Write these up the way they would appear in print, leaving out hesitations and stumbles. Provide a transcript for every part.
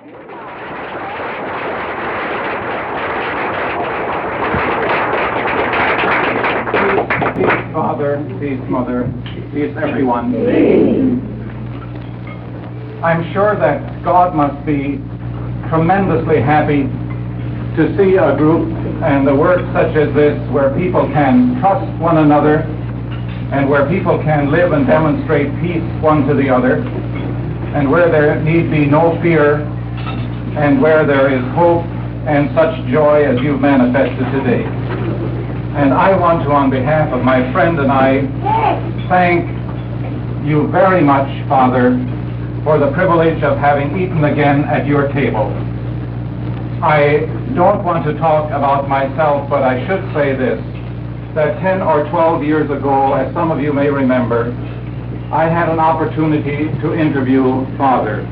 Peace, Father, peace, Mother, peace, everyone. I'm sure that God must be tremendously happy to see a group and a work such as this where people can trust one another and where people can live and demonstrate peace one to the other, and where there need be no fear, and where there is hope and such joy as you've manifested today. And I want to, on behalf of my friend and I, thank you very much, Father, for the privilege of having eaten again at your table. I don't want to talk about myself, but I should say this, that 10 or 12 years ago, as some of you may remember, I had an opportunity to interview Father.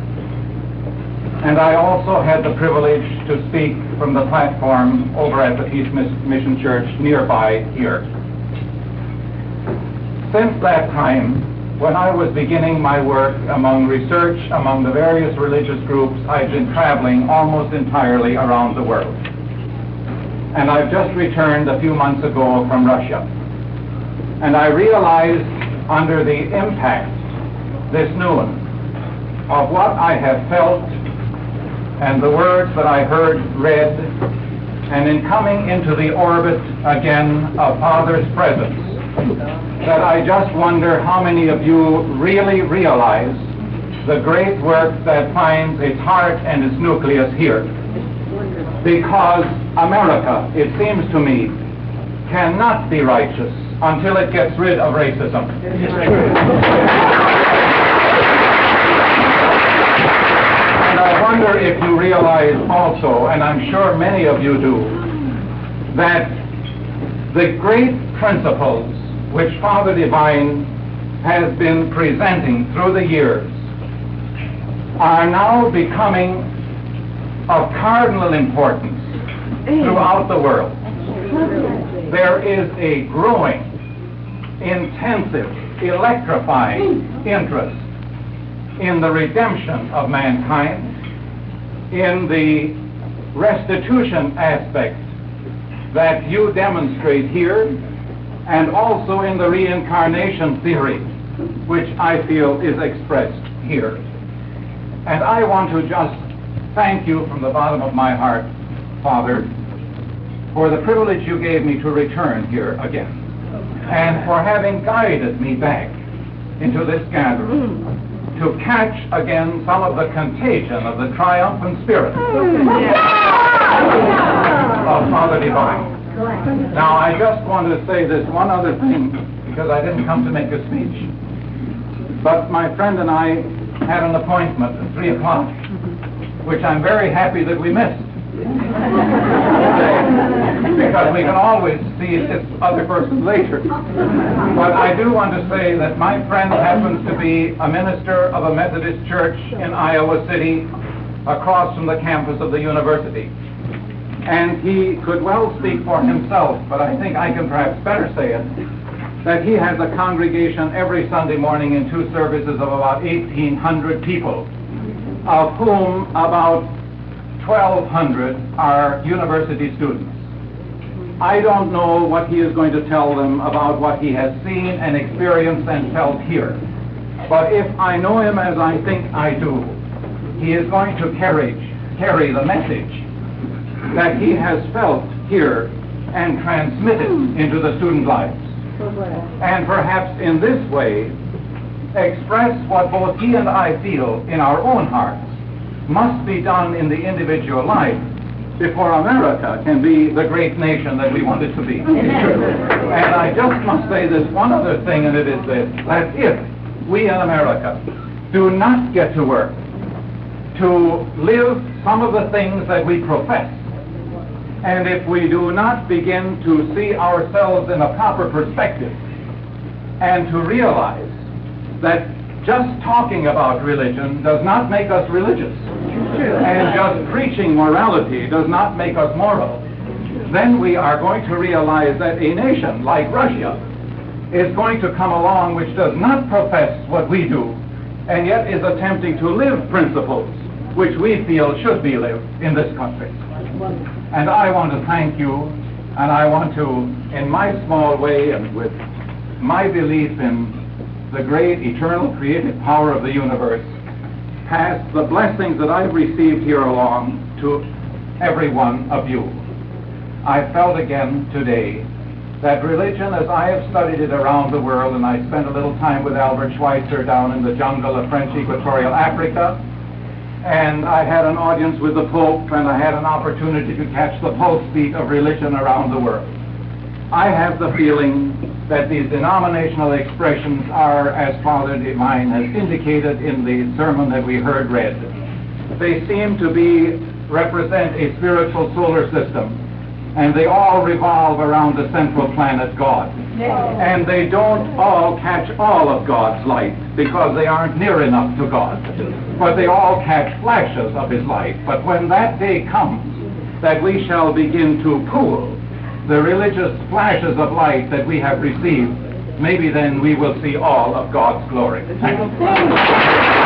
And I also had the privilege to speak from the platform over at the Peace Mission Church nearby here. Since that time, when I was beginning my work among research among the various religious groups, I've been traveling almost entirely around the world. And I've just returned a few months ago from Russia. And I realized under the impact this noon of what I have felt and the words that I heard read, and in coming into the orbit again of Father's presence, that I just wonder how many of you really realize the great work that finds its heart and its nucleus here. Because America, it seems to me, cannot be righteous until it gets rid of racism. And I wonder if you realize also, and I'm sure many of you do, that the great principles which Father Divine has been presenting through the years are now becoming of cardinal importance throughout the world. There is a growing, intensive, electrifying interest in the redemption of mankind, in the restitution aspect that you demonstrate here, and also in the reincarnation theory, which I feel is expressed here. And I want to just thank you from the bottom of my heart, Father, for the privilege you gave me to return here again, and for having guided me back into this gathering to catch again some of the contagion of the triumphant spirit of Father Divine. Now, I just want to say this one other thing, because I didn't come to make a speech. But my friend and I had an appointment at 3 o'clock, which I'm very happy that we missed. Because we can always see this other person later. But I do want to say that my friend happens to be a minister of a Methodist church in Iowa City, across from the campus of the university. And he could well speak for himself, but I think I can perhaps better say it, that he has a congregation every Sunday morning in 2 services of about 1,800 people, of whom about 1,200 are university students. I don't know what he is going to tell them about what he has seen and experienced and felt here. But if I know him as I think I do, he is going to carry the message that he has felt here and transmitted into the student lives. And perhaps in this way express what both he and I feel in our own hearts must be done in the individual life before America can be the great nation that we want it to be. And I just must say this one other thing, and it is this, that if we in America do not get to work to live some of the things that we profess, and if we do not begin to see ourselves in a proper perspective and to realize that just talking about religion does not make us religious, and just preaching morality does not make us moral, then we are going to realize that a nation like Russia is going to come along, which does not profess what we do, and yet is attempting to live principles which we feel should be lived in this country. And I want to thank you, and I want to, in my small way and with my belief in the great eternal creative power of the universe, pass the blessings that I've received here along to every one of you. I felt again today that religion, as I have studied it around the world, and I spent a little time with Albert Schweitzer down in the jungle of French Equatorial Africa, and I had an audience with the Pope, and I had an opportunity to catch the pulse beat of religion around the world. I have the feeling that these denominational expressions are, as Father Divine has indicated in the sermon that we heard read, they seem to represent a spiritual solar system, and they all revolve around the central planet God. And they don't all catch all of God's light, because they aren't near enough to God. But they all catch flashes of His light. But when that day comes, that we shall begin to pool the religious flashes of light that we have received, maybe then we will see all of God's glory. Thank you.